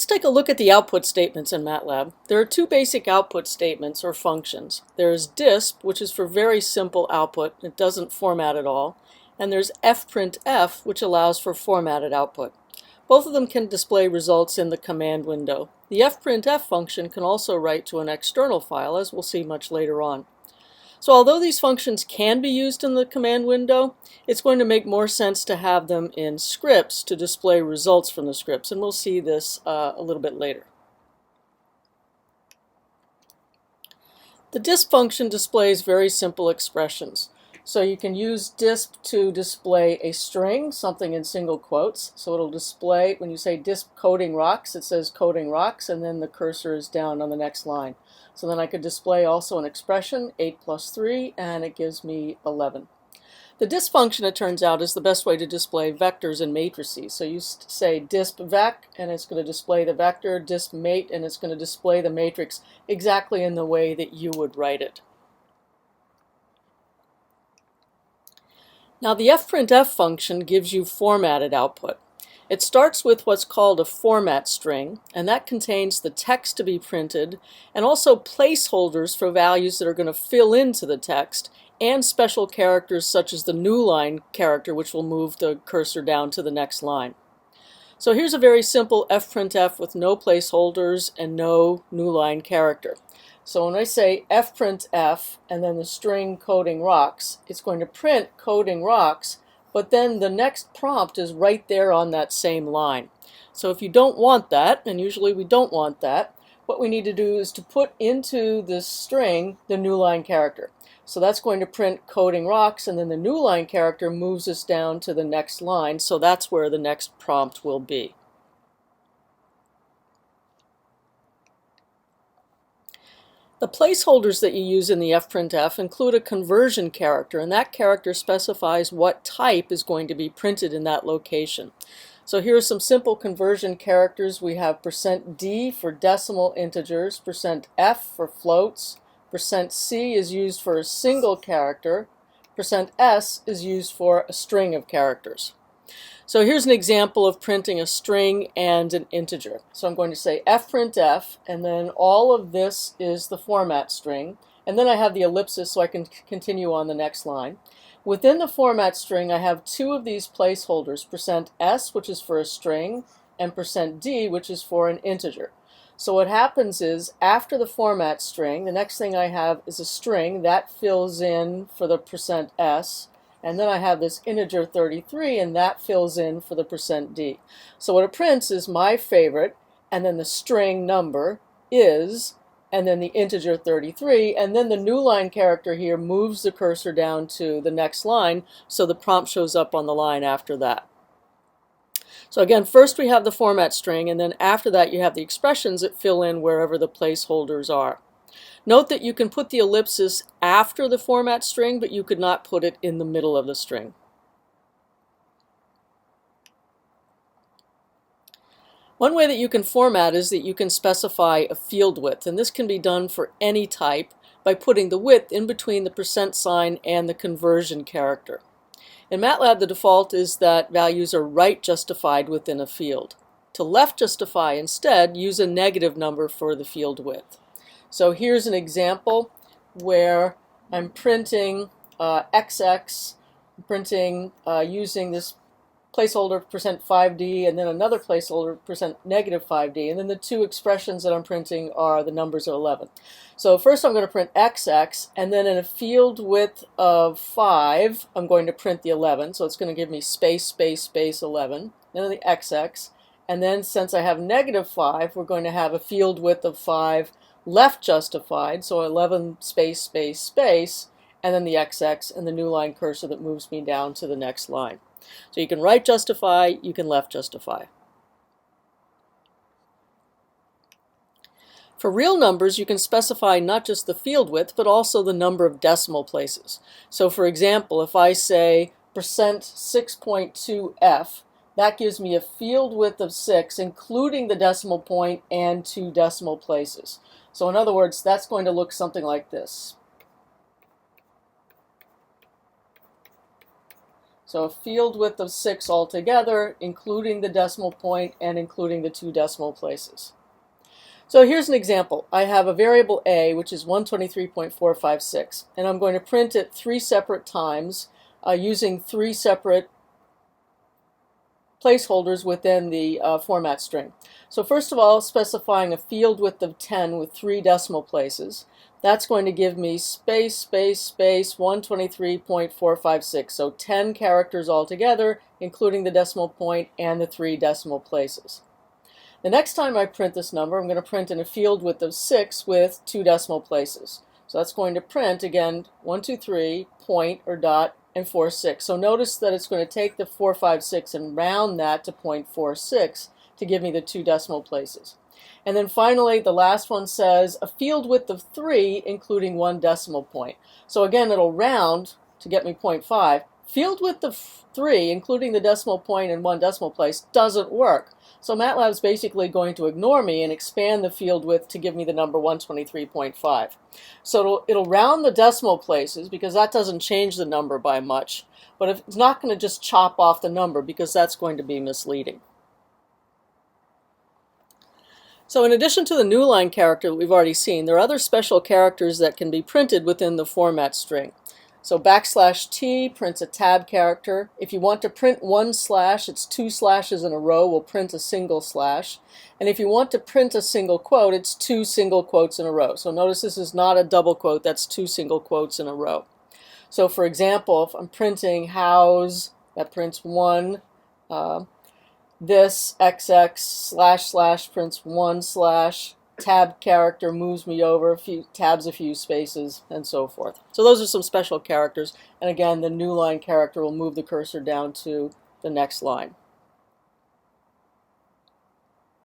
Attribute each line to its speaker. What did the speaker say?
Speaker 1: Let's take a look at the output statements in MATLAB. There are two basic output statements or functions. There's disp, which is for very simple output. It doesn't format at all. And there's fprintf, which allows for formatted output. Both of them can display results in the command window. The fprintf function can also write to an external file, as we'll see much later on. So although these functions can be used in the command window, it's going to make more sense to have them in scripts to display results from the scripts, and we'll see this a little bit later. The disp function displays very simple expressions. So you can use disp to display a string, something in single quotes. So it'll display, when you say disp coding rocks, it says coding rocks, and then the cursor is down on the next line. So then I could display also an expression, 8 plus 3, and it gives me 11. The disp function, it turns out, is the best way to display vectors and matrices. So you say disp vec, and it's going to display the vector, disp mate, and it's going to display the matrix exactly in the way that you would write it. Now the fprintf function gives you formatted output. It starts with what's called a format string, and that contains the text to be printed and also placeholders for values that are going to fill into the text and special characters such as the new line character, which will move the cursor down to the next line. So here's a very simple fprintf with no placeholders and no new line character. So when I say fprintf and then the string coding rocks, it's going to print coding rocks, but then the next prompt is right there on that same line. So if you don't want that, and usually we don't want that, what we need to do is to put into this string the new line character. So that's going to print coding rocks, and then the new line character moves us down to the next line, so that's where the next prompt will be. The placeholders that you use in the fprintf include a conversion character, and that character specifies what type is going to be printed in that location. So here are some simple conversion characters. We have %d for decimal integers, %f for floats, %c is used for a single character, %s is used for a string of characters. So here's an example of printing a string and an integer. So I'm going to say fprintf, and then all of this is the format string, and then I have the ellipsis so I can continue on the next line. Within the format string I have two of these placeholders, %s, which is for a string, and %d, which is for an integer. So what happens is, after the format string, the next thing I have is a string that fills in for the %s, and then I have this integer 33, and that fills in for the %d. So what it prints is my favorite, and then the string number is, and then the integer 33, and then the new line character here moves the cursor down to the next line, so the prompt shows up on the line after that. So again, first we have the format string, and then after that you have the expressions that fill in wherever the placeholders are. Note that you can put the ellipsis after the format string, but you could not put it in the middle of the string. One way that you can format is that you can specify a field width, and this can be done for any type by putting the width in between the % and the conversion character. In MATLAB, the default is that values are right justified within a field. To left justify instead, use a negative number for the field width. So here's an example where I'm printing XX, printing using this placeholder %5d and then another placeholder %-5d, and then the two expressions that I'm printing are the numbers of 11. So first I'm going to print XX, and then in a field width of 5 I'm going to print the 11, so it's going to give me space, space, space 11, then the XX, and then since I have -5 we're going to have a field width of 5 left justified, so 11 space, space, space, and then the XX and the new line cursor that moves me down to the next line. So you can right justify, you can left justify. For real numbers, you can specify not just the field width, but also the number of decimal places. So for example, if I say %6.2f, that gives me a field width of 6, including the decimal point and 2 decimal places. So in other words, that's going to look something like this. So a field width of 6 altogether, including the decimal point and including the 2 decimal places. So here's an example. I have a variable a, which is 123.456, and I'm going to print it 3 separate times using 3 separate placeholders within the format string. So first of all, specifying a field width of 10 with 3 decimal places. That's going to give me space, space, space, 123.456. So 10 characters altogether, including the decimal point and the 3 decimal places. The next time I print this number, I'm going to print in a field width of 6 with 2 decimal places. So that's going to print, again, 123, point, or dot, and 46. So notice that it's going to take the 456 and round that to 0.46 to give me the 2 decimal places. And then finally, the last one says a field width of 3, including 1 decimal point. So again, it'll round to get me 0.5. Field width of 3, including the decimal point and 1 decimal place, doesn't work. So MATLAB is basically going to ignore me and expand the field width to give me the number 123.5. So it'll round the decimal places because that doesn't change the number by much. But it's not going to just chop off the number because that's going to be misleading. So in addition to the new line character that we've already seen, there are other special characters that can be printed within the format string. So \T prints a tab character. If you want to print 1 slash, it's 2 slashes in a row, we'll print a single slash. And if you want to print a single quote, it's 2 single quotes in a row. So notice this is not a double quote, that's 2 single quotes in a row. So for example, if I'm printing house, that prints 1. This XX / prints 1 slash. Tab character moves me over a few tabs, a few spaces, and so forth. So those are some special characters. And again, the new line character will move the cursor down to the next line.